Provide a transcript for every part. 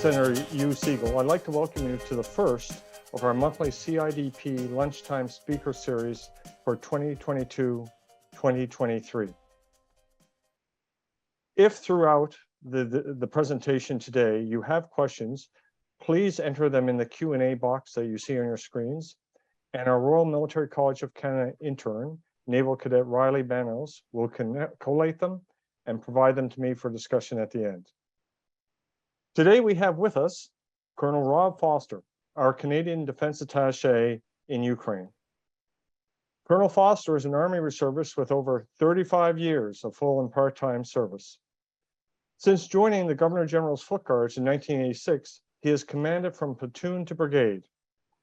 Senator Hugh Siegel. I'd like to welcome you to the first of our monthly CIDP Lunchtime Speaker Series for 2022-2023. If throughout the presentation today you have questions, please enter them in the Q&A box that you see on your screens, and our Royal Military College of Canada intern, Naval Cadet Riley Banos, will collate them and provide them to me for discussion at the end. Today we have with us Colonel Rob Foster, our Canadian Defense Attaché in Ukraine. Colonel Foster is an Army reservist with over 35 years of full and part-time service. Since joining the Governor General's Foot Guards in 1986, he has commanded from platoon to brigade,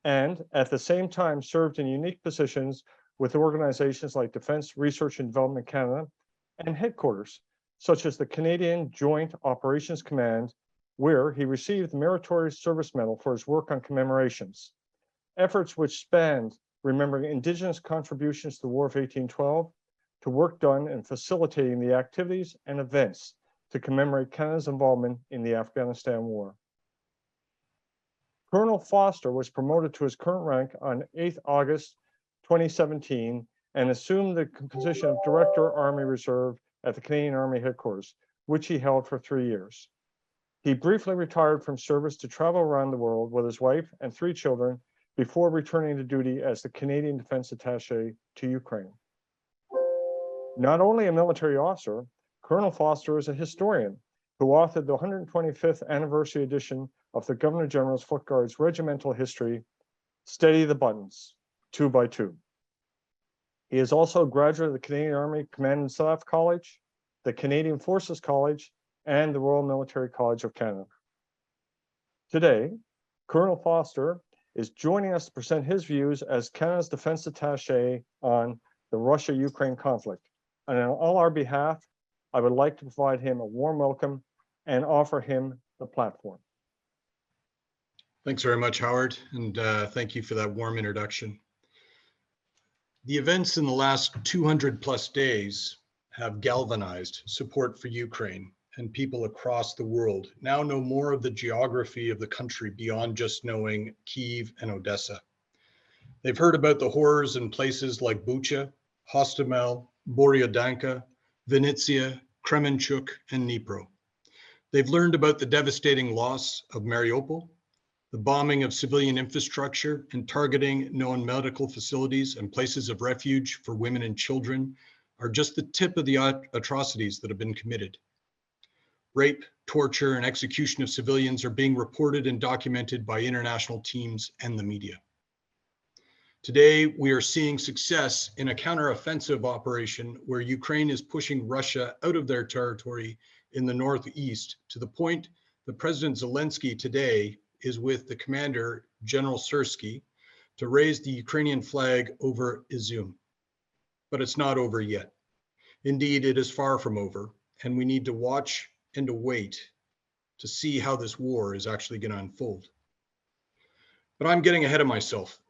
and at the same time served in unique positions with organizations like Defense Research and Development Canada and headquarters, such as the Canadian Joint Operations Command, where he received the Meritorious Service Medal for his work on commemorations, efforts which spanned remembering Indigenous contributions to the War of 1812 to work done in facilitating the activities and events to commemorate Canada's involvement in the Afghanistan War. Colonel Foster was promoted to his current rank on 8th August 2017 and assumed the position of Director, Army Reserve at the Canadian Army Headquarters, which he held for 3 years. He briefly retired from service to travel around the world with his wife and 3 children before returning to duty as the Canadian Defense Attaché to Ukraine. Not only a military officer, Colonel Foster is a historian who authored the 125th anniversary edition of the Governor General's Foot Guards Regimental History, Steady the Buttons, 2 by 2. He is also a graduate of the Canadian Army Command and Staff College, the Canadian Forces College, and the Royal Military College of Canada. Today, Colonel Foster is joining us to present his views as Canada's Defense Attaché on the Russia-Ukraine conflict. And on all our behalf, I would like to provide him a warm welcome and offer him the platform. Thanks very much, Howard, and thank you for that warm introduction. The events in the last 200 plus days have galvanized support for Ukraine, and people across the world now know more of the geography of the country beyond just knowing Kyiv and Odessa. They've heard about the horrors in places like Bucha, Hostomel, Boryadanka, Vinnytsia, Kremenchuk, and Dnipro. They've learned about the devastating loss of Mariupol, the bombing of civilian infrastructure and targeting known medical facilities and places of refuge for women and children are just the tip of the atrocities that have been committed. Rape, torture, and execution of civilians are being reported and documented by international teams and the media. Today, we are seeing success in a counteroffensive operation where Ukraine is pushing Russia out of their territory in the northeast to the point that President Zelensky today is with the commander, General Syrskyi, to raise the Ukrainian flag over Izum. But it's not over yet. Indeed, it is far from over, and we need to watch and to wait to see how this war is actually going to unfold. But I'm getting ahead of myself.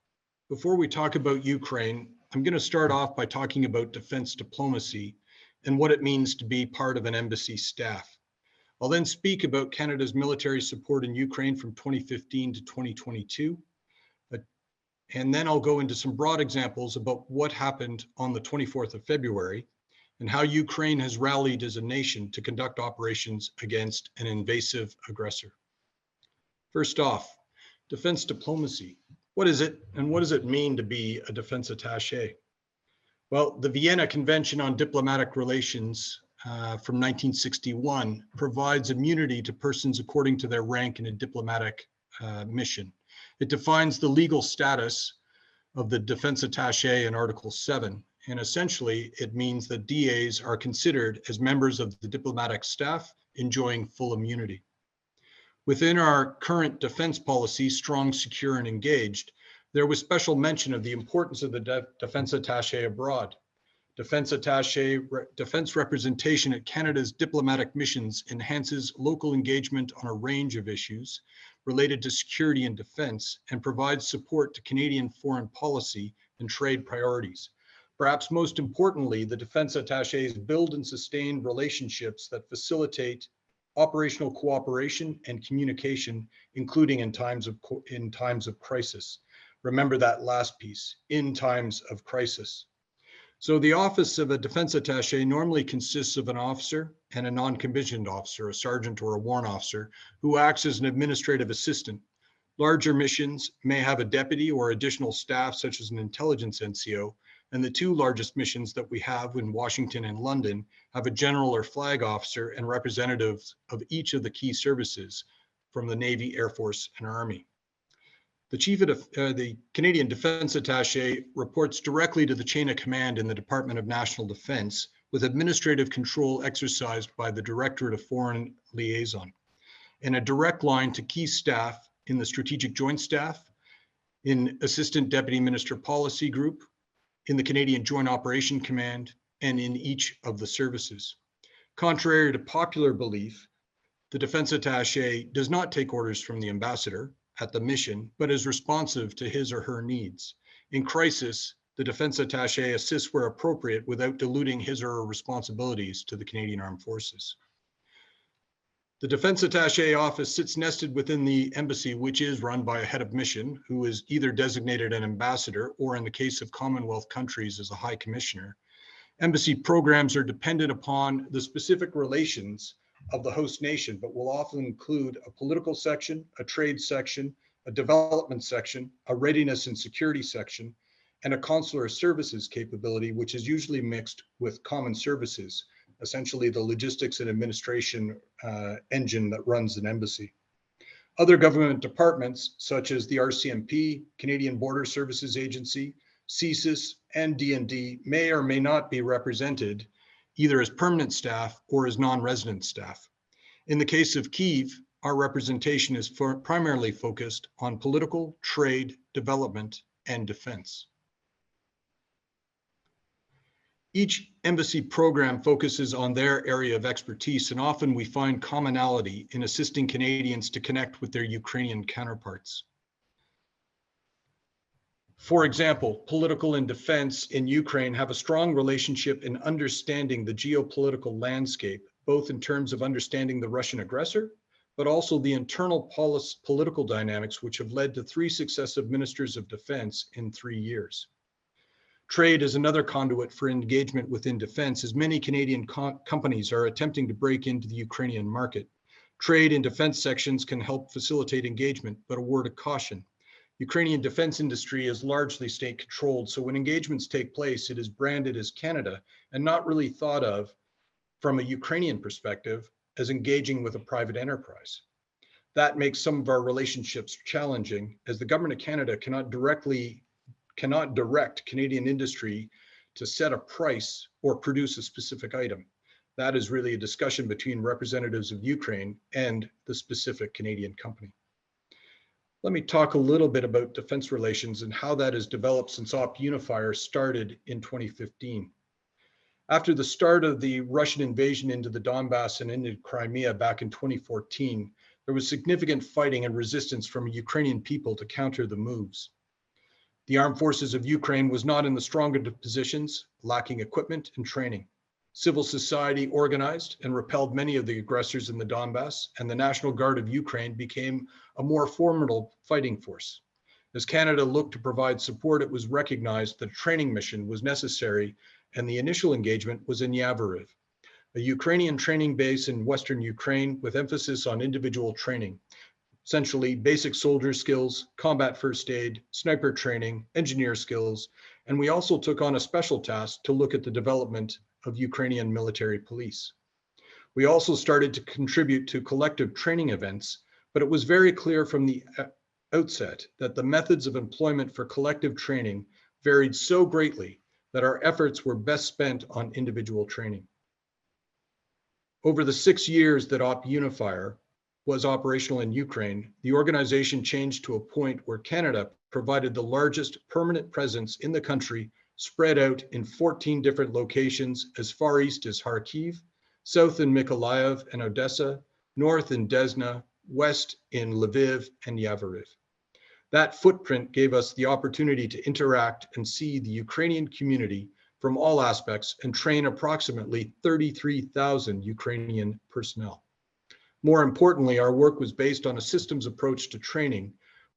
Before we talk about Ukraine, I'm going to start off by talking about defense diplomacy and what it means to be part of an embassy staff. I'll then speak about Canada's military support in Ukraine from 2015 to 2022. And then I'll go into some broad examples about what happened on the 24th of February and how Ukraine has rallied as a nation to conduct operations against an invasive aggressor. First off, defense diplomacy. What is it, and what does it mean to be a defense attaché? Well, the Vienna Convention on Diplomatic Relations from 1961 provides immunity to persons according to their rank in a diplomatic mission. It defines the legal status of the defense attaché in Article 7. And essentially, it means that DAs are considered as members of the diplomatic staff enjoying full immunity. Within our current defense policy, strong, secure, and engaged, there was special mention of the importance of the defense attaché abroad. Defense representation at Canada's diplomatic missions enhances local engagement on a range of issues related to security and defense and provides support to Canadian foreign policy and trade priorities. Perhaps most importantly, the defense attachés build and sustain relationships that facilitate operational cooperation and communication, including in times of crisis. Remember that last piece, in times of crisis. So the office of a defense attaché normally consists of an officer and a non-commissioned officer, a sergeant or a warrant officer, who acts as an administrative assistant. Larger missions may have a deputy or additional staff, such as an intelligence NCO, and the two largest missions that we have in Washington and London have a general or flag officer and representatives of each of the key services from the Navy, Air Force, and Army. The chief of the Canadian Defense Attaché reports directly to the chain of command in the Department of National Defense, with administrative control exercised by the Directorate of Foreign Liaison, and a direct line to key staff in the Strategic Joint Staff, in Assistant Deputy Minister Policy Group, in the Canadian Joint Operation Command, and in each of the services. Contrary to popular belief, the Defense Attaché does not take orders from the ambassador at the mission, but is responsive to his or her needs. In crisis, the Defense Attaché assists where appropriate without diluting his or her responsibilities to the Canadian Armed Forces. The Defense Attaché office sits nested within the embassy, which is run by a head of mission who is either designated an ambassador or, in the case of Commonwealth countries, as a high commissioner. Embassy programs are dependent upon the specific relations of the host nation, but will often include a political section, a trade section, a development section, a readiness and security section, and a consular services capability, which is usually mixed with common services, essentially the logistics and administration engine that runs an embassy. Other government departments, such as the RCMP, Canadian Border Services Agency, CSIS, and D&D, may or may not be represented either as permanent staff or as non-resident staff. In the case of Kyiv, our representation is primarily focused on political, trade, development, and defense. Each embassy program focuses on their area of expertise, and often we find commonality in assisting Canadians to connect with their Ukrainian counterparts. For example, political and defense in Ukraine have a strong relationship in understanding the geopolitical landscape, both in terms of understanding the Russian aggressor, but also the internal political dynamics, which have led to 3 successive ministers of defense in 3 years. Trade is another conduit for engagement within defense, as many Canadian companies are attempting to break into the Ukrainian market. Trade and defense sections can help facilitate engagement, but a word of caution. Ukrainian defense industry is largely state controlled, so when engagements take place, it is branded as Canada and not really thought of from a Ukrainian perspective as engaging with a private enterprise. That makes some of our relationships challenging, as the government of Canada cannot direct Canadian industry to set a price or produce a specific item. That is really a discussion between representatives of Ukraine and the specific Canadian company. Let me talk a little bit about defense relations and how that has developed since Op Unifier started in 2015. After the start of the Russian invasion into the Donbas and into Crimea back in 2014, there was significant fighting and resistance from Ukrainian people to counter the moves. The armed forces of Ukraine was not in the strongest positions, lacking equipment and training. Civil society organized and repelled many of the aggressors in the Donbas, and the National Guard of Ukraine became a more formidable fighting force. As Canada looked to provide support, it was recognized that a training mission was necessary, and the initial engagement was in Yavoriv, a Ukrainian training base in Western Ukraine with emphasis on individual training, essentially basic soldier skills, combat first aid, sniper training, engineer skills, and we also took on a special task to look at the development of Ukrainian military police. We also started to contribute to collective training events, but it was very clear from the outset that the methods of employment for collective training varied so greatly that our efforts were best spent on individual training. Over the 6 years that Op Unifier was operational in Ukraine, the organization changed to a point where Canada provided the largest permanent presence in the country, spread out in 14 different locations as far east as Kharkiv, south in Mykolaiv and Odessa, north in Desna, west in Lviv and Yavoriv. That footprint gave us the opportunity to interact and see the Ukrainian community from all aspects and train approximately 33,000 Ukrainian personnel. More importantly, our work was based on a systems approach to training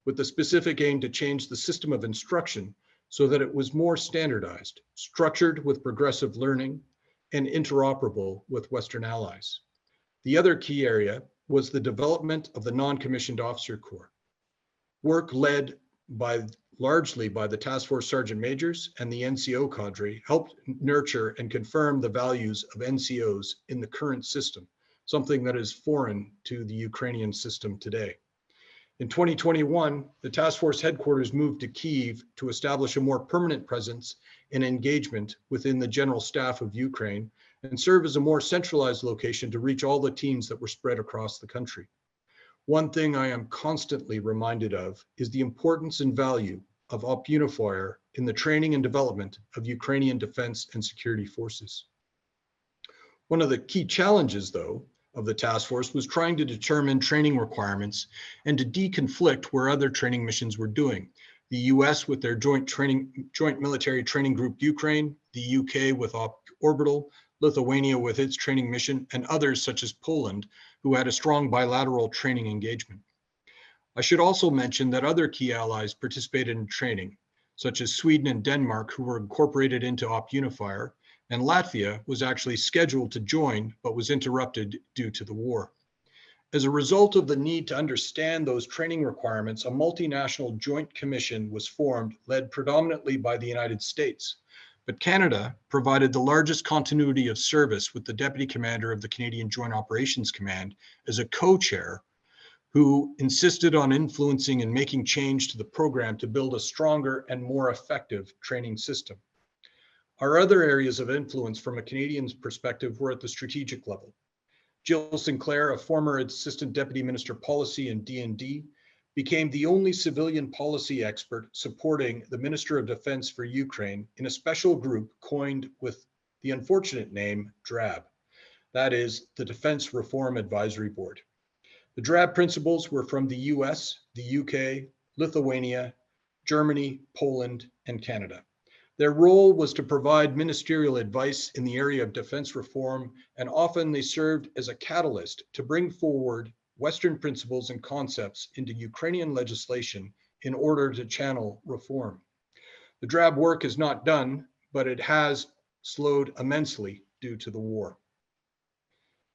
with the specific aim to change the system of instruction so that it was more standardized, structured with progressive learning, and interoperable with Western allies. The other key area was the development of the non-commissioned officer corps. Work led largely by the task force sergeant majors and the NCO cadre helped nurture and confirm the values of NCOs in the current system, something that is foreign to the Ukrainian system today. In 2021, the task force headquarters moved to Kyiv to establish a more permanent presence and engagement within the general staff of Ukraine and serve as a more centralized location to reach all the teams that were spread across the country. One thing I am constantly reminded of is the importance and value of Op Unifier in the training and development of Ukrainian defense and security forces. One of the key challenges, though, of the task force was trying to determine training requirements and to deconflict where other training missions were doing. The US with their joint military training group Ukraine, the UK with Orbital, Lithuania with its training mission, and others such as Poland, who had a strong bilateral training engagement. I should also mention that other key allies participated in training, such as Sweden and Denmark, who were incorporated into Op Unifier, and Latvia was actually scheduled to join, but was interrupted due to the war. As a result of the need to understand those training requirements, a multinational joint commission was formed, led predominantly by the United States. But Canada provided the largest continuity of service with the Deputy Commander of the Canadian Joint Operations Command as a co-chair, who insisted on influencing and making change to the program to build a stronger and more effective training system. Our other areas of influence from a Canadian's perspective were at the strategic level. Jill Sinclair, a former Assistant Deputy Minister Policy in D&D, became the only civilian policy expert supporting the Minister of Defense for Ukraine in a special group coined with the unfortunate name DRAB. That is the Defense Reform Advisory Board. The DRAB principles were from the US, the UK, Lithuania, Germany, Poland, and Canada. Their role was to provide ministerial advice in the area of defense reform, and often they served as a catalyst to bring forward Western principles and concepts into Ukrainian legislation in order to channel reform. The DRAB work is not done, but it has slowed immensely due to the war.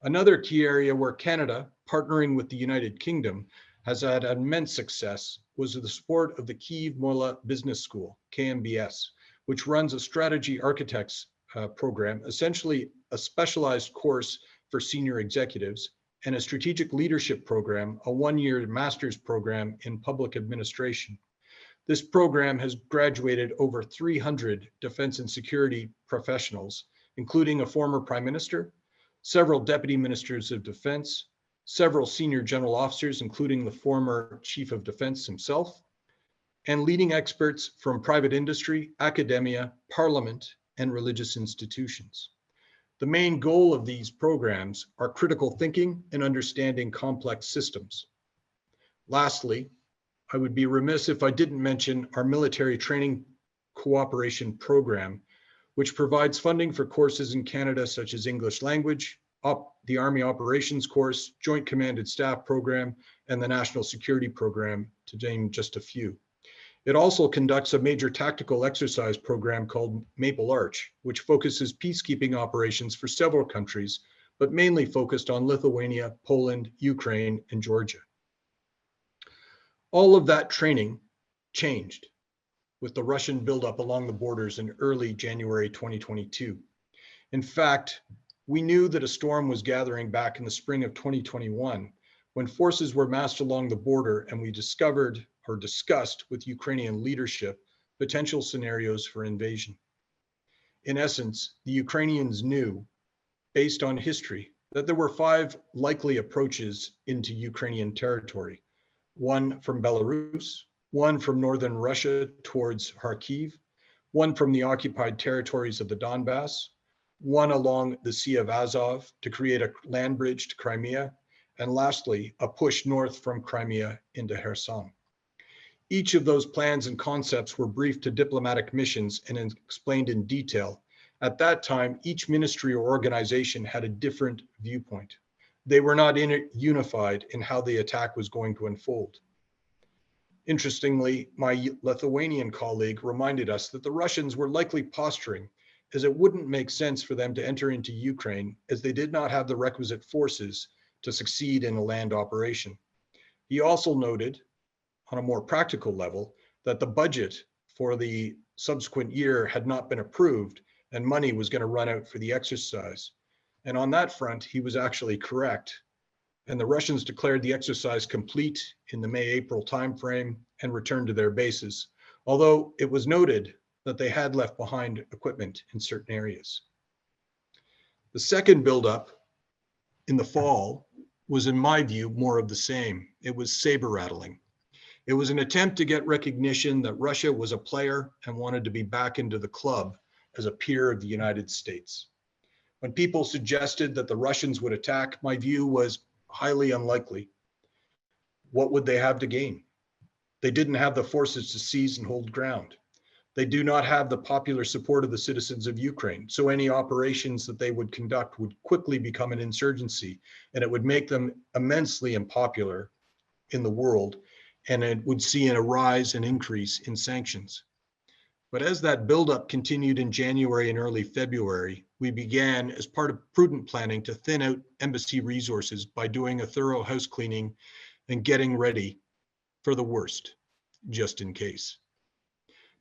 Another key area where Canada, partnering with the United Kingdom, has had immense success was the support of the Kyiv Mola Business School, KMBS, which runs a strategy architects program, essentially a specialized course for senior executives, and a strategic leadership program, a one-year master's program in public administration. This program has graduated over 300 defense and security professionals, including a former prime minister, several deputy ministers of defense, several senior general officers, including the former chief of defense himself, and leading experts from private industry, academia, parliament, and religious institutions. The main goal of these programs are critical thinking and understanding complex systems. Lastly, I would be remiss if I didn't mention our military training cooperation program, which provides funding for courses in Canada such as English language, the Army Operations Course, Joint Commanded Staff Program, and the National Security Program, to name just a few. It also conducts a major tactical exercise program called Maple Arch, which focuses peacekeeping operations for several countries, but mainly focused on Lithuania, Poland, Ukraine, and Georgia. All of that training changed with the Russian buildup along the borders in early January 2022. In fact, we knew that a storm was gathering back in the spring of 2021 when forces were massed along the border, and we discovered or discussed with Ukrainian leadership potential scenarios for invasion. In essence, the Ukrainians knew, based on history, that there were 5 likely approaches into Ukrainian territory: one from Belarus, one from northern Russia towards Kharkiv, one from the occupied territories of the Donbas, one along the Sea of Azov to create a land bridge to Crimea, and lastly, a push north from Crimea into Kherson. Each of those plans and concepts were briefed to diplomatic missions and explained in detail. At that time, each ministry or organization had a different viewpoint. They were not unified in how the attack was going to unfold. Interestingly, my Lithuanian colleague reminded us that the Russians were likely posturing, as it wouldn't make sense for them to enter into Ukraine, as they did not have the requisite forces to succeed in a land operation. He also noted, on a more practical level, that the budget for the subsequent year had not been approved and money was going to run out for the exercise. And on that front, he was actually correct. And the Russians declared the exercise complete in the May-April timeframe and returned to their bases, although it was noted that they had left behind equipment in certain areas. The second buildup in the fall was, in my view, more of the same. It was saber rattling. It was an attempt to get recognition that Russia was a player and wanted to be back into the club as a peer of the United States. When people suggested that the Russians would attack, my view was highly unlikely. What would they have to gain? They didn't have the forces to seize and hold ground. They do not have the popular support of the citizens of Ukraine. So any operations that they would conduct would quickly become an insurgency, and it would make them immensely unpopular in the world, and it would see a rise and increase in sanctions. But as that buildup continued in January and early February, we began, as part of prudent planning, to thin out embassy resources by doing a thorough house cleaning and getting ready for the worst, just in case.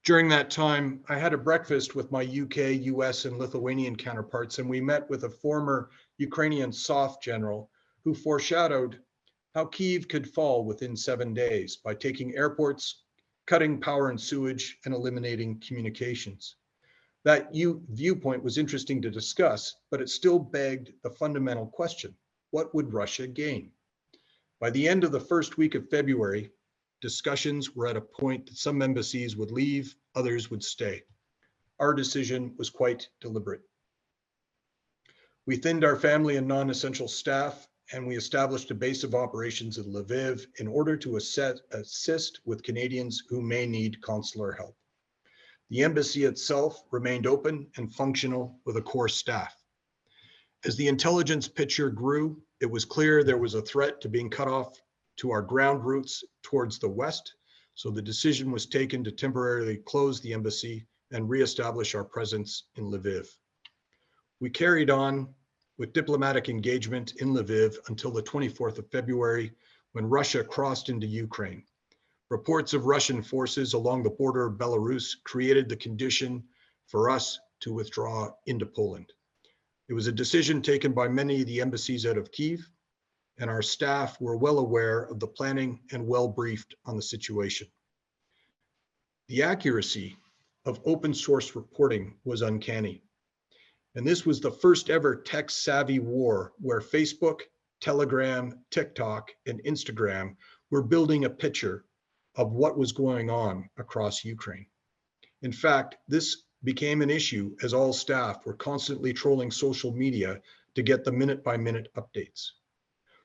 During that time, I had a breakfast with my UK, US, and Lithuanian counterparts, and we met with a former Ukrainian SOF general who foreshadowed how Kyiv could fall within 7 days by taking airports, cutting power and sewage, and eliminating communications. That viewpoint was interesting to discuss, but it still begged the fundamental question: what would Russia gain? By the end of the first week of February, discussions were at a point that some embassies would leave, others would stay. Our decision was quite deliberate. We thinned our family and non-essential staff, and we established a base of operations in Lviv in order to assist with Canadians who may need consular help. The embassy itself remained open and functional with a core staff. As the intelligence picture grew, it was clear there was a threat to being cut off to our ground routes towards the west, so the decision was taken to temporarily close the embassy and reestablish our presence in Lviv. We carried on with diplomatic engagement in Lviv until the 24th of February, when Russia crossed into Ukraine. Reports of Russian forces along the border of Belarus created the condition for us to withdraw into Poland. It was a decision taken by many of the embassies out of Kyiv, and our staff were well aware of the planning and well briefed on the situation. The accuracy of open source reporting was uncanny. And this was the first ever tech-savvy war where Facebook, Telegram, TikTok, and Instagram were building a picture of what was going on across Ukraine. In fact, this became an issue as all staff were constantly trolling social media to get the minute-by-minute updates.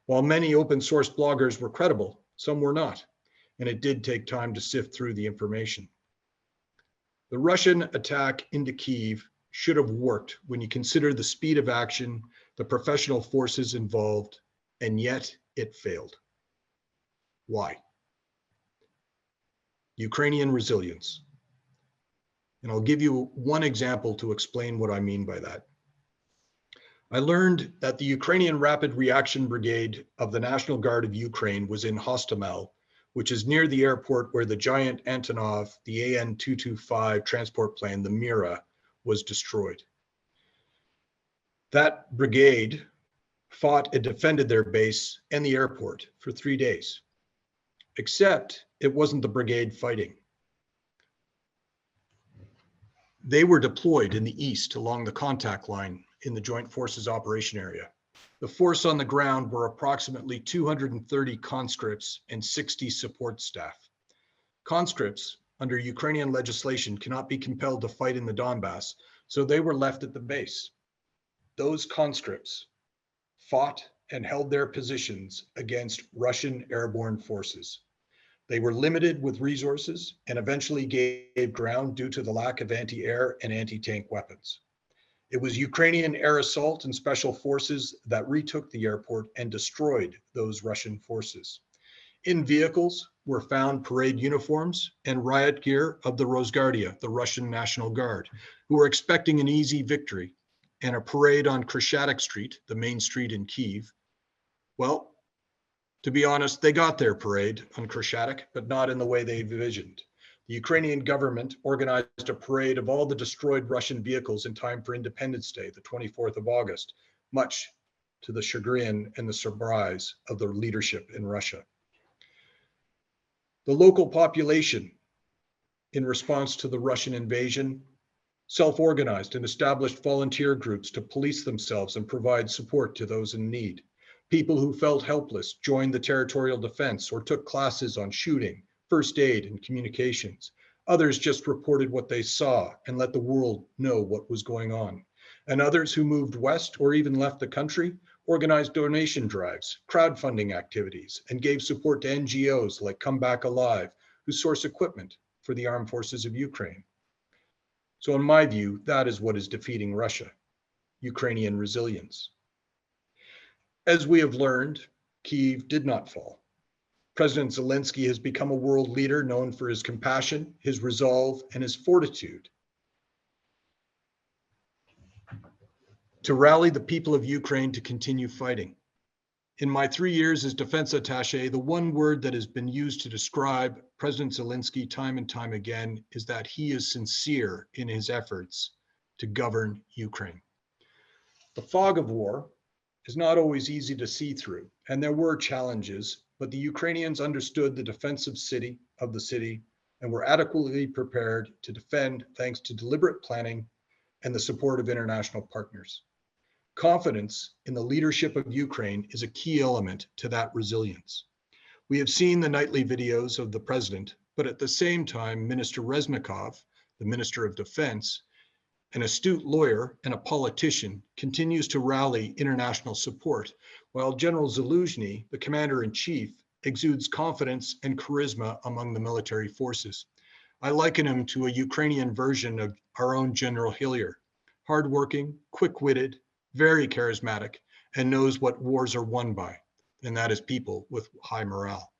While many open source bloggers were credible, some were not, and it did take time to sift through the information. The Russian attack into Kyiv should have worked when you consider the speed of action, the professional forces involved, and yet it failed. Why? Ukrainian resilience. And I'll give you one example to explain what I mean by that. I learned that the Ukrainian Rapid Reaction Brigade of the National Guard of Ukraine was in Hostomel, which is near the airport where the giant Antonov, the AN-225 transport plane, the Mira, was destroyed. That brigade fought and defended their base and the airport for 3 days, except it wasn't the brigade fighting. They were deployed in the east along the contact line in the Joint Forces operation area. The force on the ground were approximately 230 conscripts and 60 support staff. Conscripts, under Ukrainian legislation, cannot be compelled to fight in the Donbas, so they were left at the base. Those conscripts fought and held their positions against Russian airborne forces. They were limited with resources and eventually gave ground due to the lack of anti-air and anti-tank weapons. It was Ukrainian air assault and special forces that retook the airport and destroyed those Russian forces. In vehicles were found parade uniforms and riot gear of the Rosguardia, the Russian National Guard, who were expecting an easy victory, and a parade on Kreshchatyk Street, the main street in Kyiv. Well, to be honest, they got their parade on Kreshchatyk, but not in the way they envisioned. The Ukrainian government organized a parade of all the destroyed Russian vehicles in time for Independence Day, the 24th of August, much to the chagrin and the surprise of the leadership in Russia. The local population, in response to the Russian invasion, self-organized and established volunteer groups to police themselves and provide support to those in need. People who felt helpless joined the territorial defense or took classes on shooting, first aid, and communications. Others just reported what they saw and let the world know what was going on. And others who moved west or even left the country organized donation drives, crowdfunding activities, and gave support to NGOs like Come Back Alive, who source equipment for the armed forces of Ukraine. So in my view, that is what is defeating Russia, Ukrainian resilience. As we have learned, Kyiv did not fall. President Zelensky has become a world leader known for his compassion, his resolve, and his fortitude to rally the people of Ukraine to continue fighting. In my 3 years as defense attaché, the one word that has been used to describe President Zelensky time and time again is that he is sincere in his efforts to govern Ukraine. The fog of war is not always easy to see through, and there were challenges, but the Ukrainians understood the defensive of the city and were adequately prepared to defend thanks to deliberate planning and the support of international partners. Confidence in the leadership of Ukraine is a key element to that resilience. We have seen the nightly videos of the president, but at the same time, Minister Reznikov, the Minister of Defense, an astute lawyer and a politician, continues to rally international support, while General Zaluzhny, the commander-in-chief, exudes confidence and charisma among the military forces. I liken him to a Ukrainian version of our own General Hillier, hardworking, quick-witted, very charismatic, and knows what wars are won by, and that is people with high morale.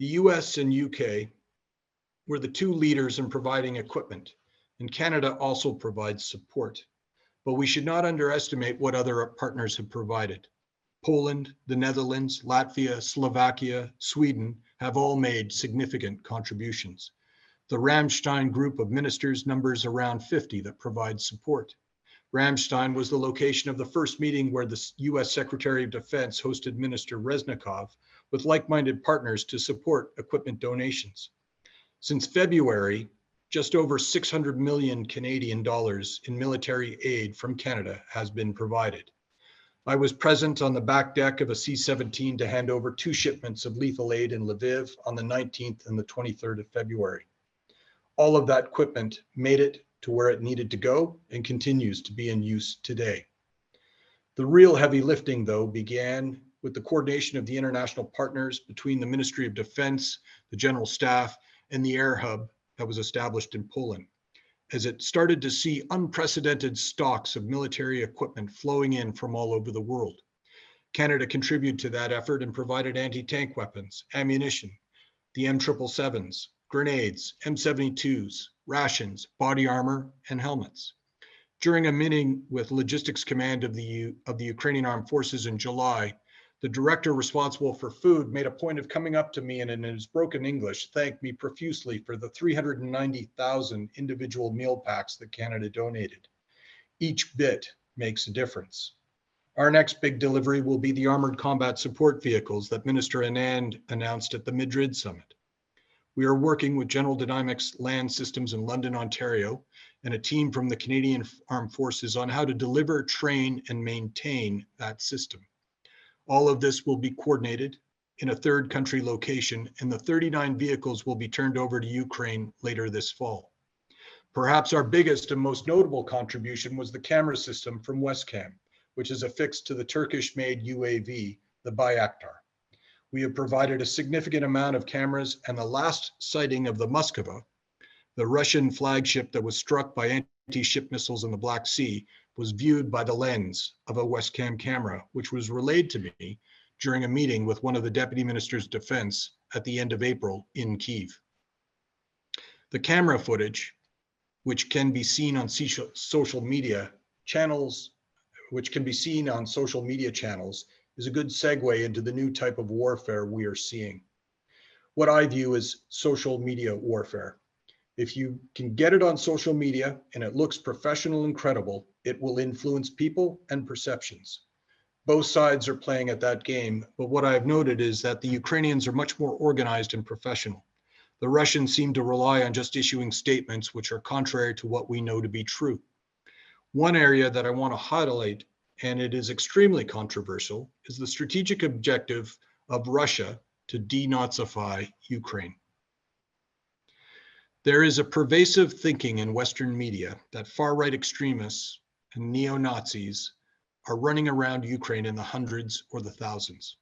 The US and UK were the two leaders in providing equipment, and Canada also provides support. But we should not underestimate what other partners have provided. Poland, the Netherlands, Latvia, Slovakia, Sweden have all made significant contributions. The Ramstein group of ministers numbers around 50 that provide support. Ramstein was the location of the first meeting where the US Secretary of Defense hosted Minister Reznikov with like-minded partners to support equipment donations. Since February, just over 600 million Canadian dollars in military aid from Canada has been provided. I was present on the back deck of a C-17 to hand over 2 shipments of lethal aid in Lviv on the 19th and the 23rd of February. All of that equipment made it to where it needed to go and continues to be in use today. The real heavy lifting, though, began with the coordination of the international partners between the Ministry of Defense, the General Staff, and the air hub that was established in Poland, as it started to see unprecedented stocks of military equipment flowing in from all over the world. Canada contributed to that effort and provided anti-tank weapons, ammunition, the M777s, grenades, M72s, rations, body armor, and helmets. During a meeting with Logistics Command of the Ukrainian Armed Forces in July, the director responsible for food made a point of coming up to me and in his broken English thanked me profusely for the 390,000 individual meal packs that Canada donated. Each bit makes a difference. Our next big delivery will be the armored combat support vehicles that Minister Anand announced at the Madrid summit. We are working with General Dynamics Land Systems in London, Ontario, and a team from the Canadian Armed Forces on how to deliver, train, and maintain that system. All of this will be coordinated in a third country location, and the 39 vehicles will be turned over to Ukraine later this fall. Perhaps our biggest and most notable contribution was the camera system from Westcam, which is affixed to the Turkish-made UAV, the Bayraktar. We have provided a significant amount of cameras, and the last sighting of the Moskva, the Russian flagship that was struck by anti-ship missiles in the Black Sea was viewed by the lens of a Westcam camera, which was relayed to me during a meeting with one of the Deputy Ministers of Defense at the end of April in Kyiv. The camera footage, which can be seen on social media channels, is a good segue into the new type of warfare we are seeing. What I view as social media warfare. If you can get it on social media and it looks professional and credible, it will influence people and perceptions. Both sides are playing at that game, but what I've noted is that the Ukrainians are much more organized and professional. The Russians seem to rely on just issuing statements which are contrary to what we know to be true. One area that I want to highlight, and it is extremely controversial, is the strategic objective of Russia to denazify Ukraine. There is a pervasive thinking in Western media that far-right extremists and neo-Nazis are running around Ukraine in the hundreds or the thousands.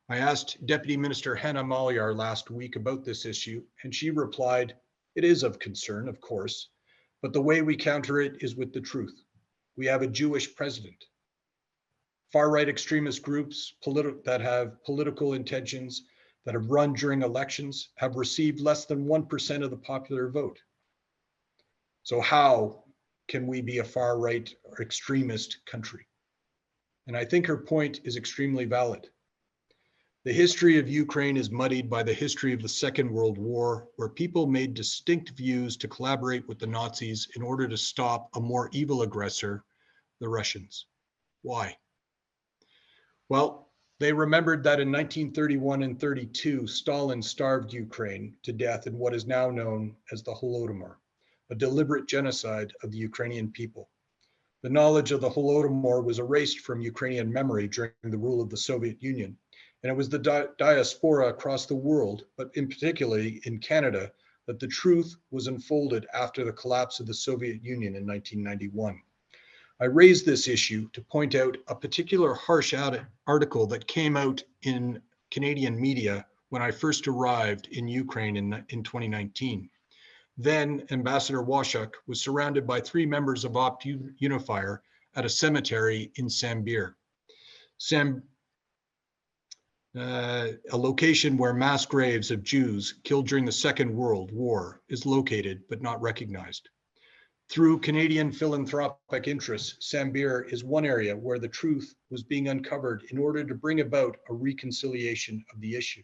I asked Deputy Minister Hanna Maliar last week about this issue, and she replied, "It is of concern, of course, but the way we counter it is with the truth. We have a Jewish president. Far-right extremist groups that have political intentions that have run during elections have received less than 1% of the popular vote. So how can we be a far-right or extremist country?" And I think her point is extremely valid. The history of Ukraine is muddied by the history of the Second World War, where people made distinct views to collaborate with the Nazis in order to stop a more evil aggressor, the Russians. Why? Well, they remembered that in 1931 and 32, Stalin starved Ukraine to death in what is now known as the Holodomor, a deliberate genocide of the Ukrainian people. The knowledge of the Holodomor was erased from Ukrainian memory during the rule of the Soviet Union, and it was the diaspora across the world, but in particularly in Canada, that the truth was unfolded after the collapse of the Soviet Union in 1991. I raised this issue to point out a particular harsh article that came out in Canadian media when I first arrived in Ukraine in 2019. Then Ambassador Washuk was surrounded by 3 members of Opt Unifier at a cemetery in Sambir, a location where mass graves of Jews killed during the Second World War is located but not recognized. Through Canadian philanthropic interests, Sambir is one area where the truth was being uncovered in order to bring about a reconciliation of the issue.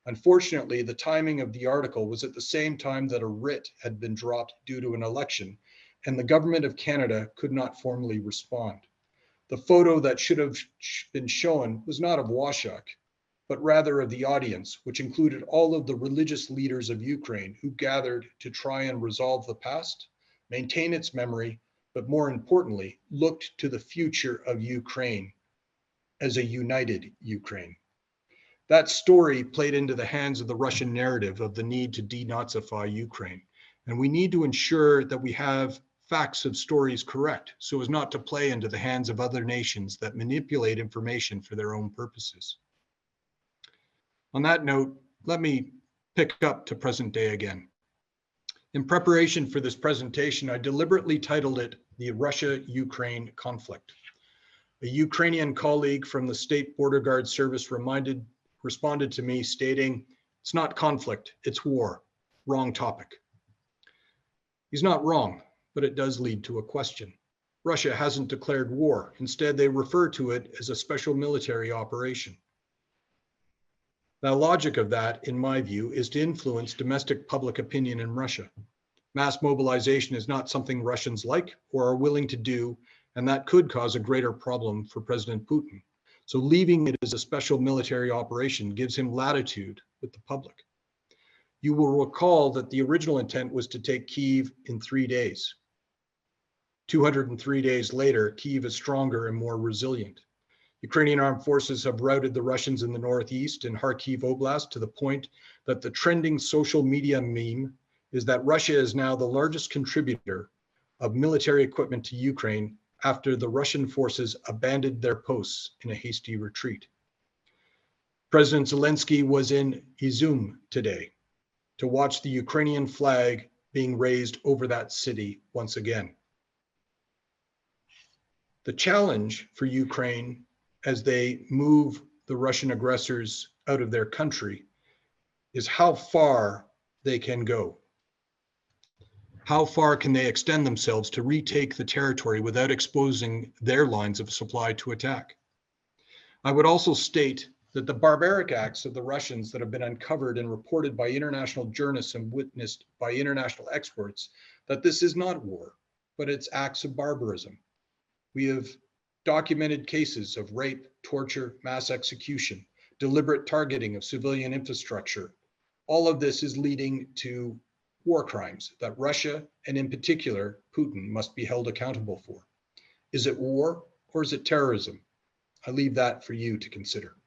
Unfortunately, the timing of the article was at the same time that a writ had been dropped due to an election, and the Government of Canada could not formally respond. The photo that should have been shown was not of Washuk, but rather of the audience, which included all of the religious leaders of Ukraine who gathered to try and resolve the past, maintain its memory, but more importantly, looked to the future of Ukraine as a united Ukraine. That story played into the hands of the Russian narrative of the need to denazify Ukraine. And we need to ensure that we have facts of stories correct so as not to play into the hands of other nations that manipulate information for their own purposes. On that note, let me pick up to present day again. In preparation for this presentation, I deliberately titled it The Russia-Ukraine Conflict. A Ukrainian colleague from the State Border Guard Service responded to me stating, "It's not conflict, it's war. Wrong topic." He's not wrong, but it does lead to a question. Russia hasn't declared war. Instead, they refer to it as a special military operation. The logic of that, in my view, is to influence domestic public opinion in Russia. Mass mobilization is not something Russians like or are willing to do, and that could cause a greater problem for President Putin. So leaving it as a special military operation gives him latitude with the public. You will recall that the original intent was to take Kyiv in 3 days. 203 days later, Kyiv is stronger and more resilient. Ukrainian armed forces have routed the Russians in the northeast and Kharkiv Oblast to the point that the trending social media meme is that Russia is now the largest contributor of military equipment to Ukraine after the Russian forces abandoned their posts in a hasty retreat. President Zelensky was in Izum today to watch the Ukrainian flag being raised over that city once again. The challenge for Ukraine as they move the Russian aggressors out of their country is how far they can go. How far can they extend themselves to retake the territory without exposing their lines of supply to attack? I would also state that the barbaric acts of the Russians that have been uncovered and reported by international journalists and witnessed by international experts, that this is not war, but it's acts of barbarism. We have documented cases of rape, torture, mass execution, deliberate targeting of civilian infrastructure. All of this is leading to war crimes that Russia, and in particular, Putin, must be held accountable for. Is it war or is it terrorism? I leave that for you to consider.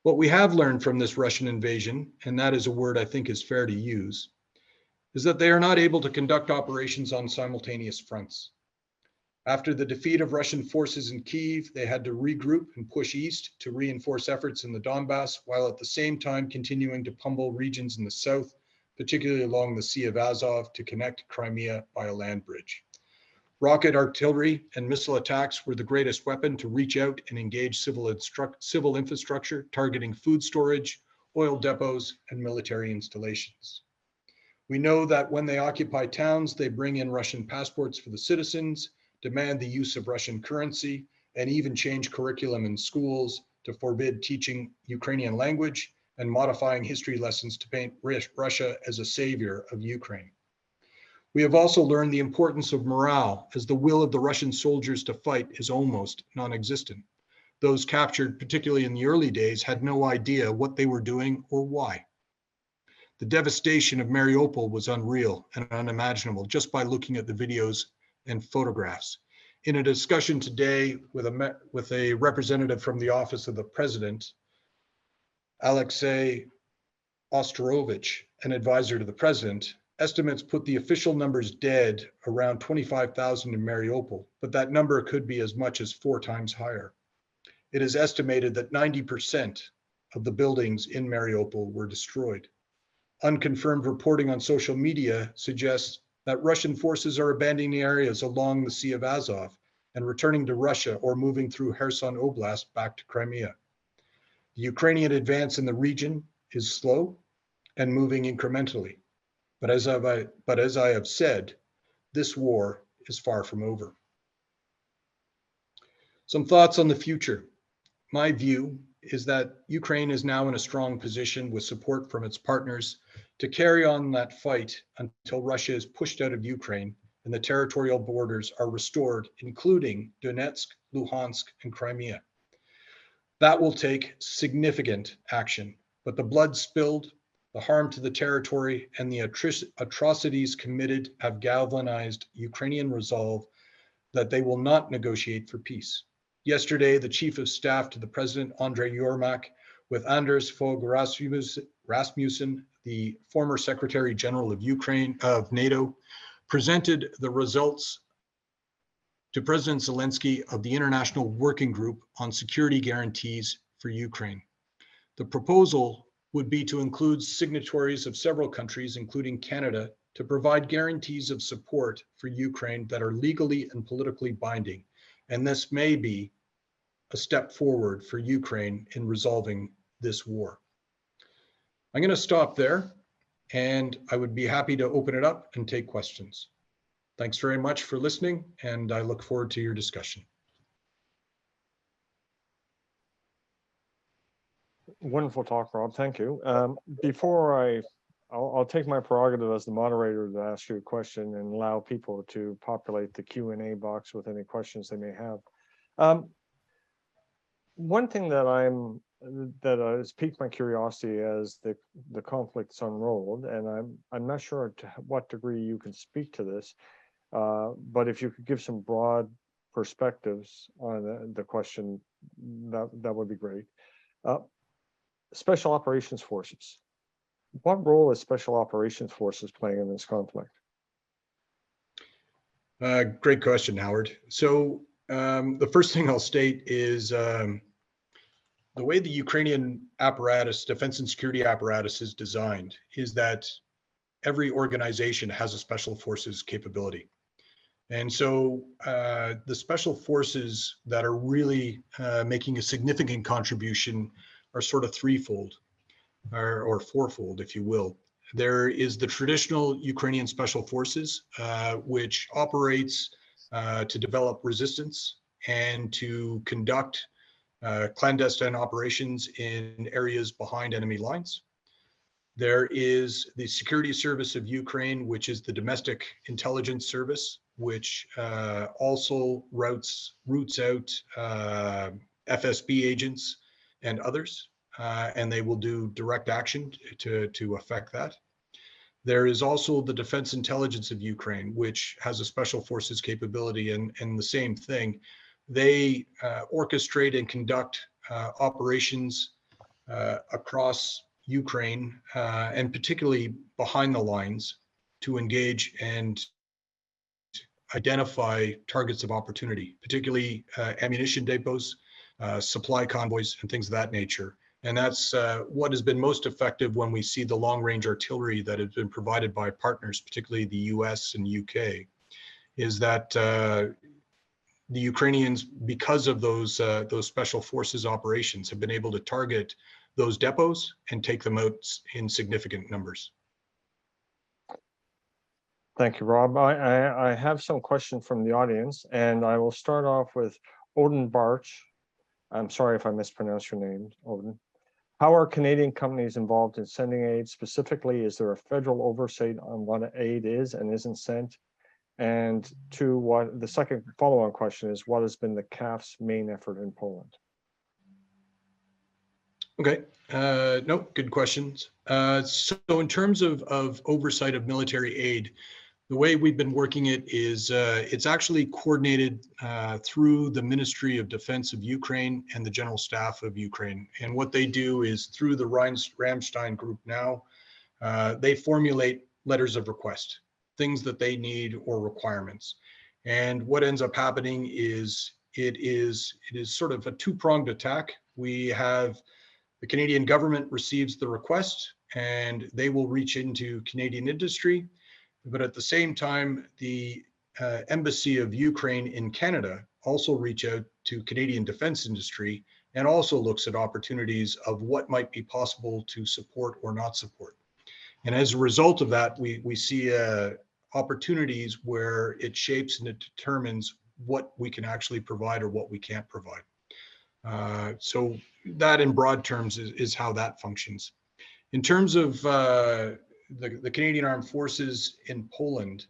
What we have learned from this Russian invasion, and that is a word I think is fair to use, is that they are not able to conduct operations on simultaneous fronts. After the defeat of Russian forces in Kyiv, they had to regroup and push east to reinforce efforts in the Donbas, while at the same time continuing to pummel regions in the south, particularly along the Sea of Azov, to connect Crimea by a land bridge. Rocket artillery and missile attacks were the greatest weapon to reach out and engage civil infrastructure, targeting food storage, oil depots, and military installations. We know that when they occupy towns, they bring in Russian passports for the citizens, demand the use of Russian currency, and even change curriculum in schools to forbid teaching Ukrainian language and modifying history lessons to paint Russia as a savior of Ukraine. We have also learned the importance of morale, as the will of the Russian soldiers to fight is almost non-existent. Those captured, particularly in the early days, had no idea what they were doing or why. The devastation of Mariupol was unreal and unimaginable just by looking at the videos and photographs. In a discussion today with a representative from the Office of the President, Alexei Ostorovich, an advisor to the President, estimates put the official numbers dead around 25,000 in Mariupol, but that number could be as much as 4 times higher. It is estimated that 90% of the buildings in Mariupol were destroyed. Unconfirmed reporting on social media suggests that Russian forces are abandoning areas along the Sea of Azov and returning to Russia or moving through Kherson Oblast back to Crimea. The Ukrainian advance in the region is slow and moving incrementally. But as I have said, this war is far from over. Some thoughts on the future. My view is that Ukraine is now in a strong position with support from its partners to carry on that fight until Russia is pushed out of Ukraine and the territorial borders are restored, including Donetsk, Luhansk, and Crimea. That will take significant action, but the blood spilled, the harm to the territory, and the atrocities committed have galvanized Ukrainian resolve that they will not negotiate for peace. Yesterday, the Chief of Staff to the President, Andrei Yermak, with Anders Fogh Rasmussen, the former Secretary General of NATO, presented the results to President Zelensky of the International Working Group on Security Guarantees for Ukraine. The proposal would be to include signatories of several countries, including Canada, to provide guarantees of support for Ukraine that are legally and politically binding. And this may be a step forward for Ukraine in resolving this war. I'm going to stop there, and I would be happy to open it up and take questions. Thanks very much for listening, and I look forward to your discussion. Wonderful talk, Rob. Thank you. I'll take my prerogative as the moderator to ask you a question and allow people to populate the Q&A box with any questions they may have. One thing that has piqued my curiosity as the conflicts unrolled, and I'm not sure to what degree you can speak to this, but if you could give some broad perspectives on the question, that would be great. Special Operations Forces. What role is Special Operations Forces playing in this conflict? Great question, Howard. So the first thing I'll state is the way the Ukrainian apparatus, defense and security apparatus is designed is that every organization has a special forces capability. And so the special forces that are really making a significant contribution are sort of threefold, or fourfold, if you will. There is the traditional Ukrainian special forces, which operates to develop resistance and to conduct clandestine operations in areas behind enemy lines. There is the Security Service of Ukraine, which is the domestic intelligence service, which also routes out FSB agents and others, and they will do direct action to affect that. There is also the Defense Intelligence of Ukraine, which has a special forces capability, and the same thing. They orchestrate and conduct operations across Ukraine, and particularly behind the lines, to engage and identify targets of opportunity, particularly ammunition depots, supply convoys, and things of that nature. And that's what has been most effective when we see the long-range artillery that has been provided by partners, particularly the US and UK, is that the Ukrainians, because of those special forces operations, have been able to target those depots and take them out in significant numbers. Thank you, Rob. I have some questions from the audience, and I will start off with Odin Barch. I'm sorry if I mispronounced your name, Odin. How are Canadian companies involved in sending aid? Specifically, is there a federal oversight on what aid is and isn't sent? And two, what the second follow-on question is, what has been the CAF's main effort in Poland? Okay, no, good questions. So in terms of oversight of military aid, the way we've been working it is it's actually coordinated through the Ministry of Defense of Ukraine and the General Staff of Ukraine. And what they do is through the Ramstein group now, they formulate letters of request, things that they need or requirements. And what ends up happening is it is sort of a two-pronged attack. We have the Canadian government receives the request and they will reach into Canadian industry. But at the same time, the Embassy of Ukraine in Canada also reach out to Canadian defense industry and also looks at opportunities of what might be possible to support or not support. And as a result of that, we see opportunities where it shapes and it determines what we can actually provide or what we can't provide. So that in broad terms is how that functions. In terms of the Canadian Armed Forces in Poland,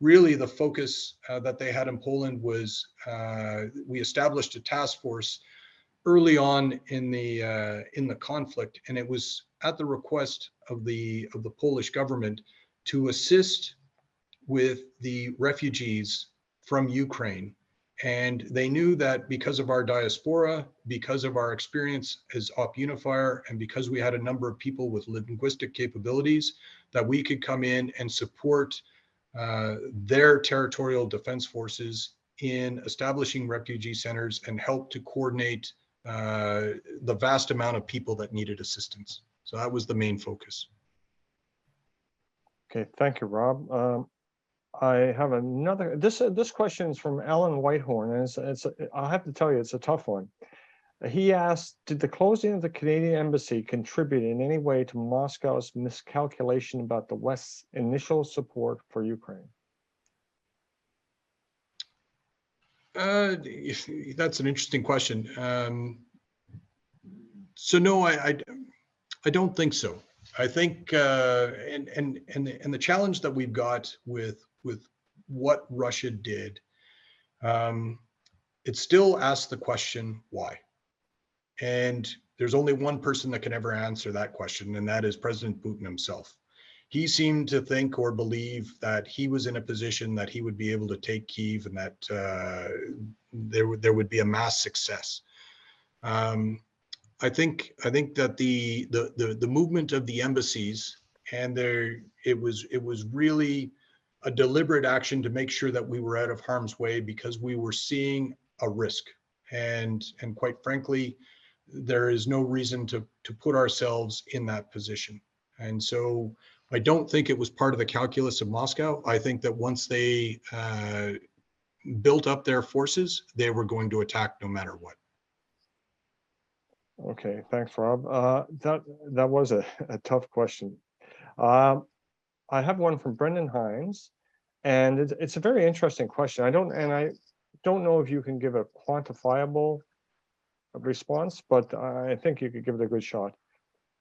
really the focus that they had in Poland was we established a task force early on in the conflict, and it was at the request of the Polish government to assist with the refugees from Ukraine. And they knew that because of our diaspora, because of our experience as Op Unifier, and because we had a number of people with linguistic capabilities, that we could come in and support their territorial defense forces in establishing refugee centers and help to coordinate the vast amount of people that needed assistance. So that was the main focus. Okay, thank you, Rob. I have another, this question is from Alan Whitehorn, and I have to tell you, it's a tough one. He asked, did the closing of the Canadian embassy contribute in any way to Moscow's miscalculation about the West's initial support for Ukraine? That's an interesting question. So no, I don't think so. I think, and the challenge that we've got with what Russia did, it still asks the question, why? And there's only one person that can ever answer that question, and that is President Putin himself. He seemed to think or believe that he was in a position that he would be able to take Kyiv and that there would be a mass success. I think that the movement of the embassies and it was really a deliberate action to make sure that we were out of harm's way because we were seeing a risk, and quite frankly, there is no reason to put ourselves in that position. And so I don't think it was part of the calculus of Moscow. I think that once they built up their forces, they were going to attack no matter what. Okay, thanks, Rob. That was a tough question. I have one from Brendan Hines, and it's a very interesting question. I don't know if you can give a quantifiable response, but I think you could give it a good shot.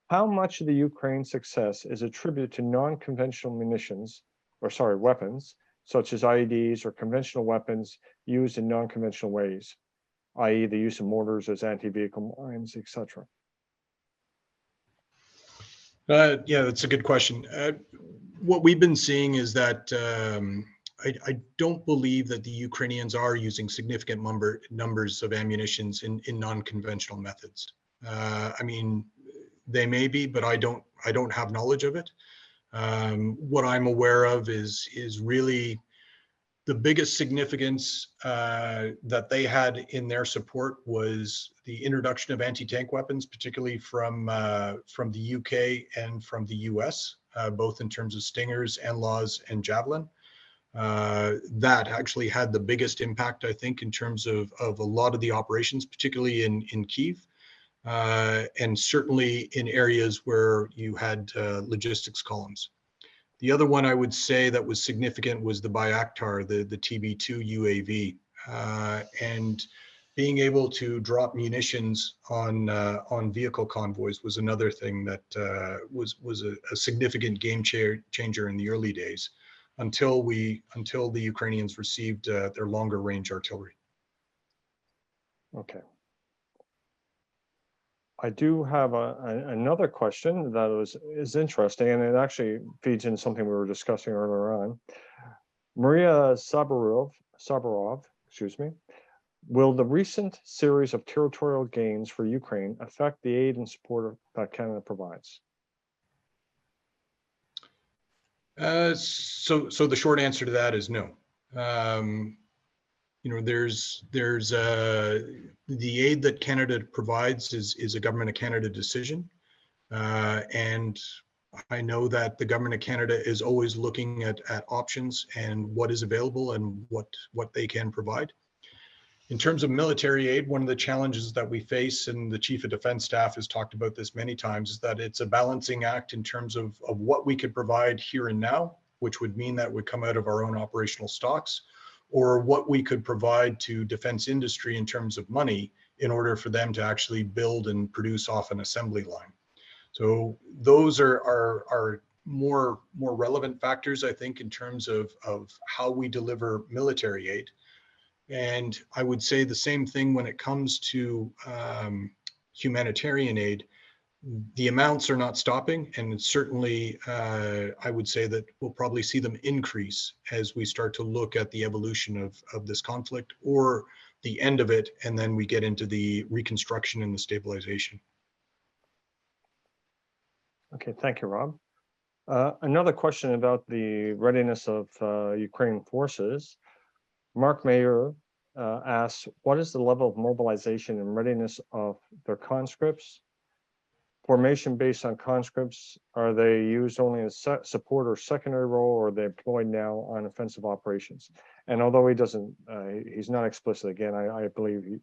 How much of the Ukraine success is attributed to non-conventional munitions, weapons, such as IEDs or conventional weapons used in non-conventional ways, i.e. the use of mortars as anti-vehicle mines, etc.? Yeah, that's a good question. What we've been seeing is that I don't believe that the Ukrainians are using significant numbers of ammunitions in non-conventional methods. I mean, they may be, but I don't have knowledge of it. What I'm aware of is really the biggest significance that they had in their support was the introduction of anti-tank weapons, particularly from the UK and from the US, both in terms of Stingers, NLAWs, and Javelin. That actually had the biggest impact, I think, in terms of a lot of the operations, particularly in Kyiv. And certainly in areas where you had logistics columns. The other one I would say that was significant was the Bayraktar, the TB2 UAV, and being able to drop munitions on vehicle convoys was another thing that was a significant game changer in the early days, until the Ukrainians received their longer range artillery. Okay. I do have another question that is interesting, and it actually feeds into something we were discussing earlier on. Maria Sabarov, excuse me. Will the recent series of territorial gains for Ukraine affect the aid and support that Canada provides? So the short answer to that is no. There's the aid that Canada provides is a government of Canada decision, and I know that the government of Canada is always looking at options and what is available and what they can provide. In terms of military aid, one of the challenges that we face, and the Chief of Defense Staff has talked about this many times, is that it's a balancing act in terms of what we could provide here and now, which would mean that would come out of our own operational stocks, or what we could provide to defense industry in terms of money in order for them to actually build and produce off an assembly line. So those are more relevant factors, I think, in terms of how we deliver military aid. And I would say the same thing when it comes to humanitarian aid. The amounts are not stopping, and certainly I would say that we'll probably see them increase as we start to look at the evolution of this conflict, or the end of it, and then we get into the reconstruction and the stabilization. Okay, thank you, Rob. Another question about the readiness of Ukrainian forces. Mark Mayer asks, what is the level of mobilization and readiness of their conscripts? Formation based on conscripts, are they used only as support or secondary role, or are they employed now on offensive operations? And although he doesn't, he's not explicit again, I believe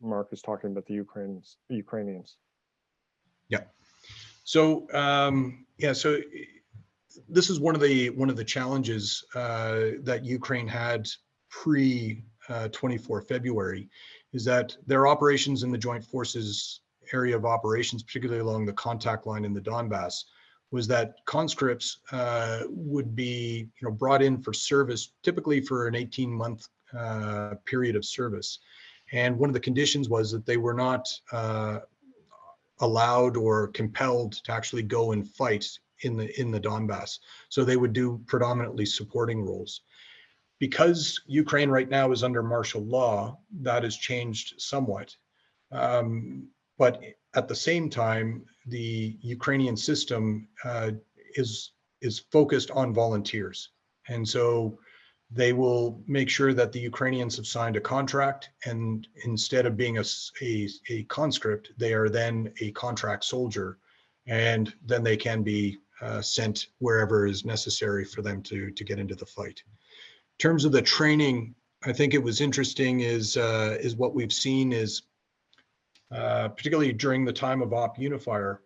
Mark is talking about the Ukrainians. Yeah. So so this is one of the challenges that Ukraine had pre 24 February, is that their operations in the Joint Forces area of operations, particularly along the contact line in the Donbas, was that conscripts would be brought in for service, typically for an 18-month period of service. And one of the conditions was that they were not allowed or compelled to actually go and fight in the Donbas. So they would do predominantly supporting roles. Because Ukraine right now is under martial law, that has changed somewhat. But at the same time, the Ukrainian system is focused on volunteers. And so they will make sure that the Ukrainians have signed a contract, and instead of being a conscript, they are then a contract soldier, and then they can be sent wherever is necessary for them to get into the fight. In terms of the training, I think it was interesting is what we've seen is particularly during the time of Op Unifier,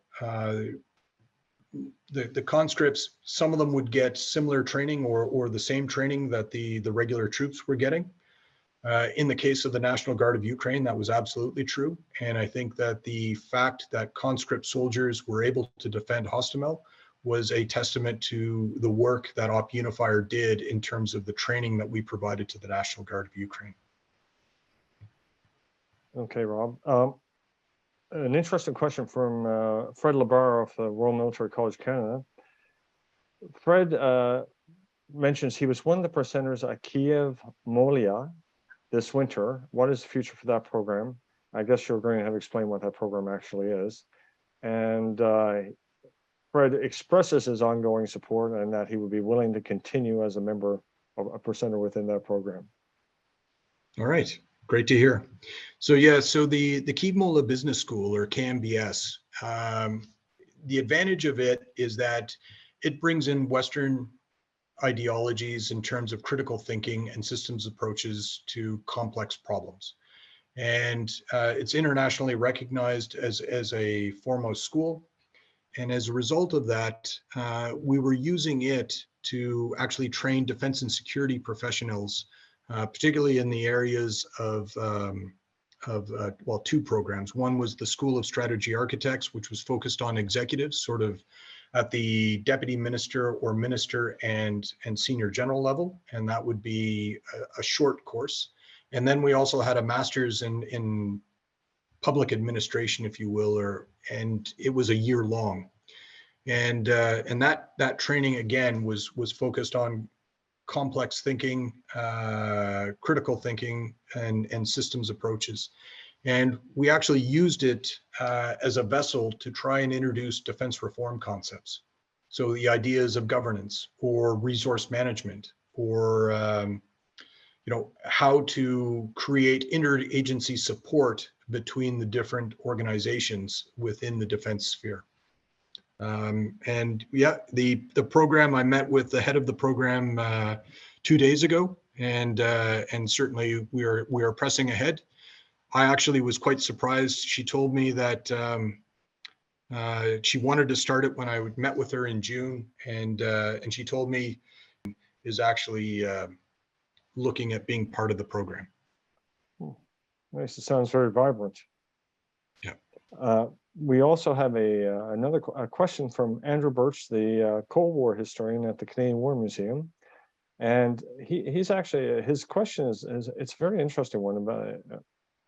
the conscripts, some of them would get similar training or the same training that the regular troops were getting. In the case of the National Guard of Ukraine, that was absolutely true. And I think that the fact that conscript soldiers were able to defend Hostomel was a testament to the work that Op Unifier did in terms of the training that we provided to the National Guard of Ukraine. Okay, Rob. An interesting question from Fred Labar of the Royal Military College Canada. Fred mentions he was one of the presenters at Kyiv Molia this winter. What is the future for that program? I guess you're going to have to explain what that program actually is. And Fred expresses his ongoing support and that he would be willing to continue as a member of a presenter within that program. All right, great to hear. So yeah, so the Kyiv Molia Business School, or KMBS, the advantage of it is that it brings in Western ideologies in terms of critical thinking and systems approaches to complex problems. And it's internationally recognized as a foremost school. And as a result of that, we were using it to actually train defense and security professionals, particularly in the areas of well, two programs. One was the School of Strategy Architects, which was focused on executives, sort of at the deputy minister or minister and senior general level, and that would be a short course. And then we also had a master's in public administration, if you will, and it was a year long. And that training again was focused on complex thinking, critical thinking, and systems approaches. And we actually used it as a vessel to try and introduce defense reform concepts. So the ideas of governance or resource management, or how to create interagency support between the different organizations within the defense sphere. And yeah, the program, I met with the head of the program 2 days ago, and certainly we are pressing ahead. I actually was quite surprised. She told me that she wanted to start it when I met with her in June, and she told me is actually looking at being part of the program. Nice. It sounds very vibrant. Yeah. We also have another question from Andrew Birch, the Cold War historian at the Canadian War Museum. And he's actually, his question is it's a very interesting one about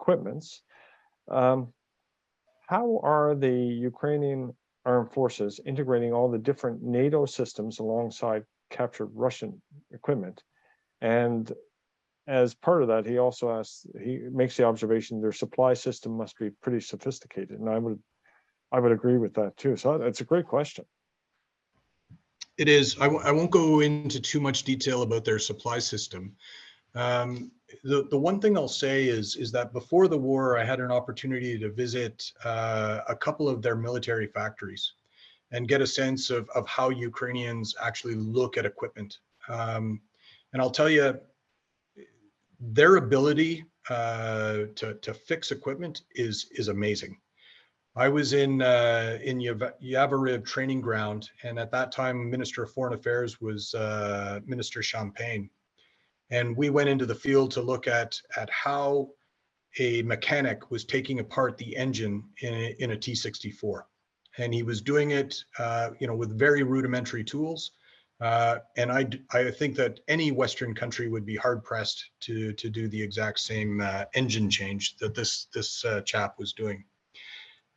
equipments. How are the Ukrainian armed forces integrating all the different NATO systems alongside captured Russian equipment? And as part of that, he makes the observation their supply system must be pretty sophisticated. And I would agree with that too. So it's a great question. It is. I won't go into too much detail about their supply system. The one thing I'll say is that before the war, I had an opportunity to visit a couple of their military factories and get a sense of how Ukrainians actually look at equipment. And I'll tell you, their ability to fix equipment is amazing. I was in Yavoriv training ground, and at that time, Minister of Foreign Affairs was Minister Champagne. And we went into the field to look at how a mechanic was taking apart the engine in a T-64. And he was doing it, with very rudimentary tools. And I think that any Western country would be hard pressed to do the exact same engine change that this chap was doing.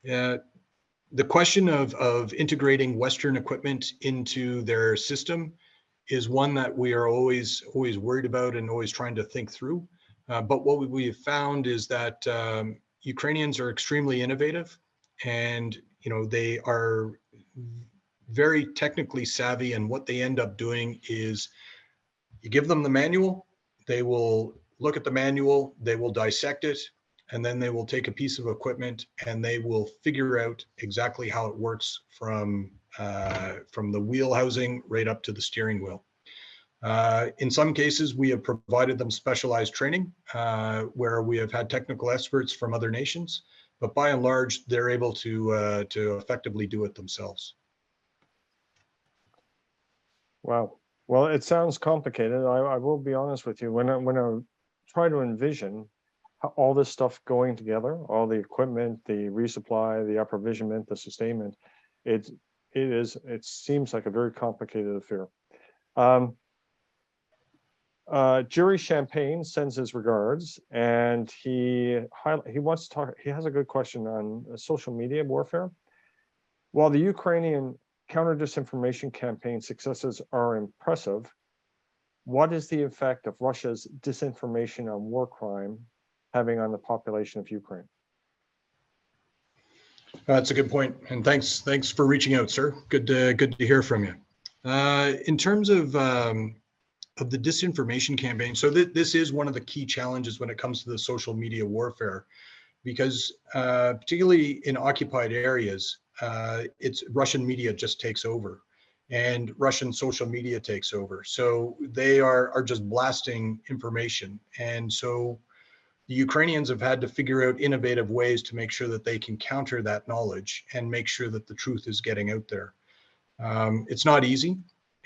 The question of integrating Western equipment into their system is one that we are always worried about and always trying to think through. But what we have found is that Ukrainians are extremely innovative, and they are very technically savvy. And what they end up doing is, you give them the manual, they will look at the manual, they will dissect it, and then they will take a piece of equipment and they will figure out exactly how it works from from the wheel housing right up to the steering wheel. In some cases, we have provided them specialized training where we have had technical experts from other nations, but by and large, they're able to effectively do it themselves. Wow. Well, it sounds complicated. I will be honest with you. When I try to envision how all this stuff going together, all the equipment, the resupply, the approvisionment, the sustainment, it seems like a very complicated affair. Jerry Champagne sends his regards, and he wants to talk. He has a good question on social media warfare. While the Ukrainian counter-disinformation campaign successes are impressive, what is the effect of Russia's disinformation on war crime having on the population of Ukraine? That's a good point, and thanks for reaching out, sir. Good to hear from you. In terms of the disinformation campaign, so this is one of the key challenges when it comes to the social media warfare, because particularly in occupied areas, it's Russian media just takes over, and Russian social media takes over. So they are just blasting information, and so the Ukrainians have had to figure out innovative ways to make sure that they can counter that knowledge and make sure that the truth is getting out there. It's not easy,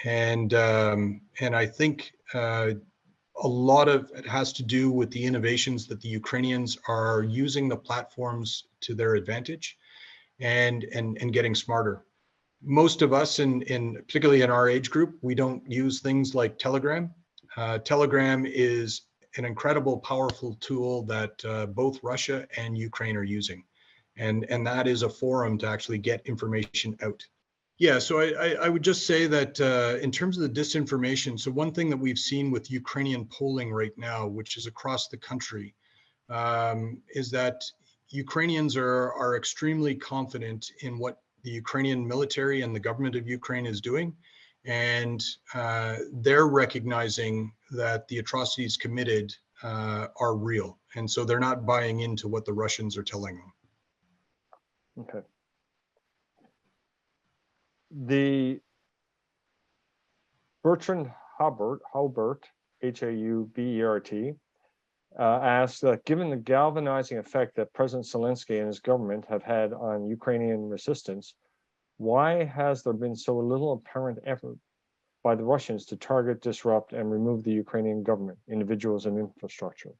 and I think a lot of it has to do with the innovations that the Ukrainians are using the platforms to their advantage, and getting smarter. Most of us, particularly in our age group, we don't use things like Telegram. Telegram is an incredible, powerful tool that both Russia and Ukraine are using, and that is a forum to actually get information out. Yeah, so I would just say that in terms of the disinformation, so one thing that we've seen with Ukrainian polling right now, which is across the country, is that Ukrainians are extremely confident in what the Ukrainian military and the government of Ukraine is doing, and they're recognizing that the atrocities committed are real, and so they're not buying into what the Russians are telling them. Okay. The Bertrand Haubert, Haubert, asks that given the galvanizing effect that President Zelensky and his government have had on Ukrainian resistance, why has there been so little apparent effort by the Russians to target, disrupt, and remove the Ukrainian government, individuals, and infrastructure?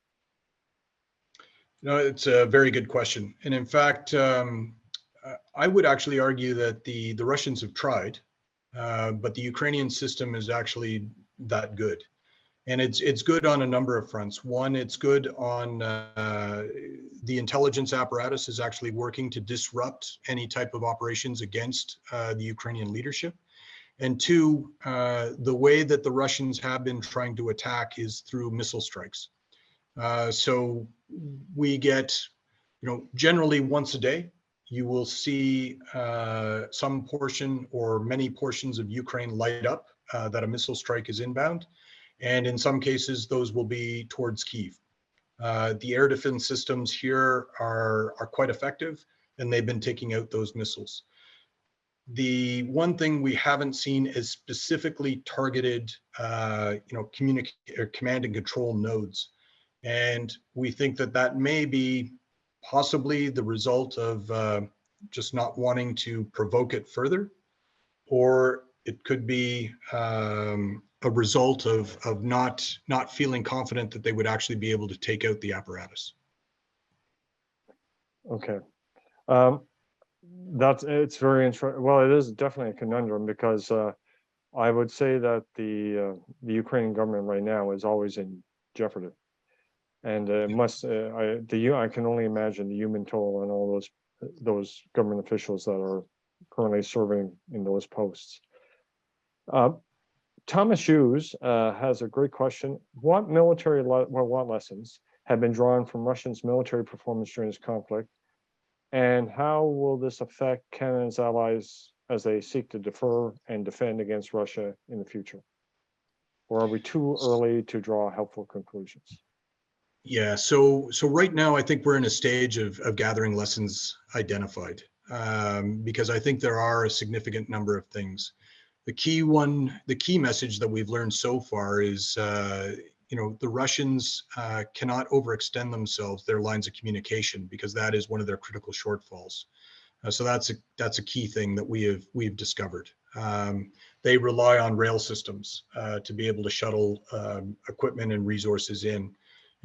No, it's a very good question. And in fact, I would actually argue that the Russians have tried, but the Ukrainian system is actually that good. And it's good on a number of fronts. One, it's good on the intelligence apparatus is actually working to disrupt any type of operations against the Ukrainian leadership. And two, the way that the Russians have been trying to attack is through missile strikes. So we get, generally once a day, you will see some portion or many portions of Ukraine light up that a missile strike is inbound. And in some cases, those will be towards Kyiv. The air defense systems here are quite effective, and they've been taking out those missiles. The one thing we haven't seen is specifically targeted, command and control nodes. And we think that may be possibly the result of just not wanting to provoke it further, or it could be a result of not feeling confident that they would actually be able to take out the apparatus. Okay. It's very interesting. Well, it is definitely a conundrum, because I would say that the Ukrainian government right now is always in jeopardy, and I can only imagine the human toll on all those government officials that are currently serving in those posts. Thomas Hughes has a great question. What what lessons have been drawn from Russia's military performance during this conflict, and how will this affect Canada's allies as they seek to defer and defend against Russia in the future? Or are we too early to draw helpful conclusions? Yeah, so right now I think we're in a stage of gathering lessons identified. because I think there are a significant number of things. The key message that we've learned so far is, the Russians cannot overextend themselves, their lines of communication, because that is one of their critical shortfalls. So that's a key thing that we've discovered. They rely on rail systems to be able to shuttle equipment and resources in,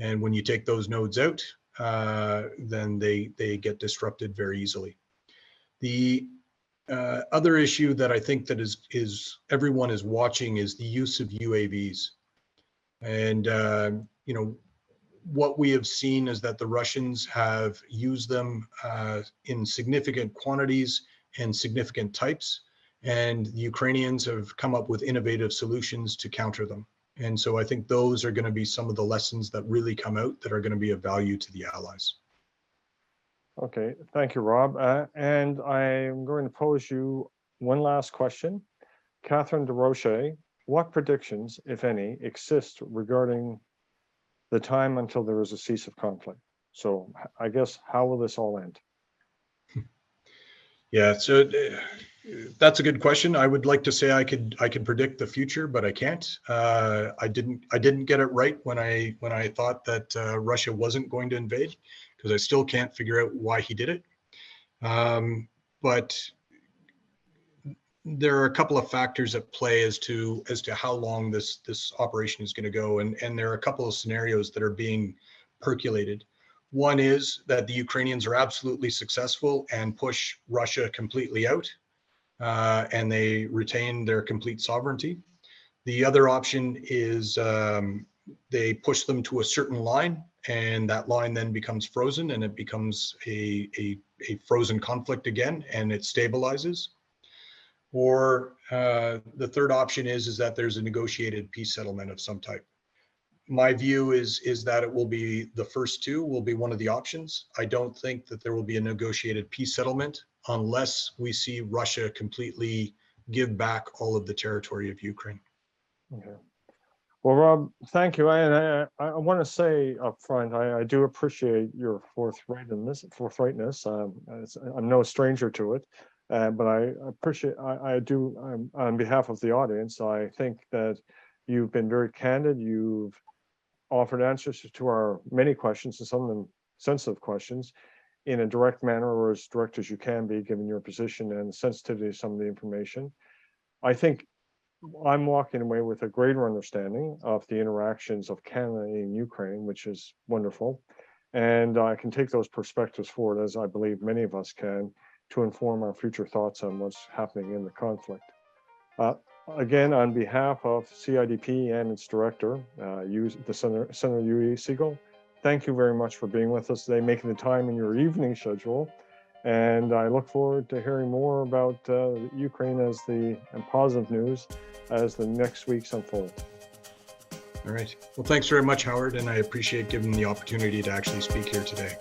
and when you take those nodes out, then they get disrupted very easily. The other issue that I think that is everyone is watching is the use of UAVs, and what we have seen is that the Russians have used them in significant quantities and significant types, and the Ukrainians have come up with innovative solutions to counter them. And so I think those are going to be some of the lessons that really come out that are going to be of value to the Allies. Okay, thank you, Rob. And I'm going to pose you one last question. Catherine DeRoche, what predictions, if any, exist regarding the time until there is a cease of conflict? So I guess, how will this all end? Yeah, so that's a good question. I would like to say I could predict the future, but I can't. I didn't get it right when I thought that Russia wasn't going to invade, because I still can't figure out why he did it. But there are a couple of factors at play as to how long this operation is going to go, and there are a couple of scenarios that are being percolated. One is that the Ukrainians are absolutely successful and push Russia completely out, and they retain their complete sovereignty. The other option is they push them to a certain line, and that line then becomes frozen, and it becomes a frozen conflict again, and it stabilizes. Or the third option is that there's a negotiated peace settlement of some type. My view is that it will be the first two, will be one of the options. I don't think that there will be a negotiated peace settlement unless we see Russia completely give back all of the territory of Ukraine. Okay. Well, Rob, thank you. I want to say up front, I do appreciate your forthrightness. I'm no stranger to it. But I appreciate, I do, on behalf of the audience, I think that you've been very candid. You've offered answers to our many questions, and some of them sensitive questions, in a direct manner, or as direct as you can be, given your position and the sensitivity of some of the information. I think I'm walking away with a greater understanding of the interactions of Canada and Ukraine, which is wonderful. And I can take those perspectives forward, as I believe many of us can, to inform our future thoughts on what's happening in the conflict. Again, on behalf of CIDP and its director, Senator Yuri Siegel, thank you very much for being with us today, making the time in your evening schedule. And I look forward to hearing more about Ukraine and positive news as the next weeks unfold. All right. Well, thanks very much, Howard, and I appreciate giving the opportunity to actually speak here today.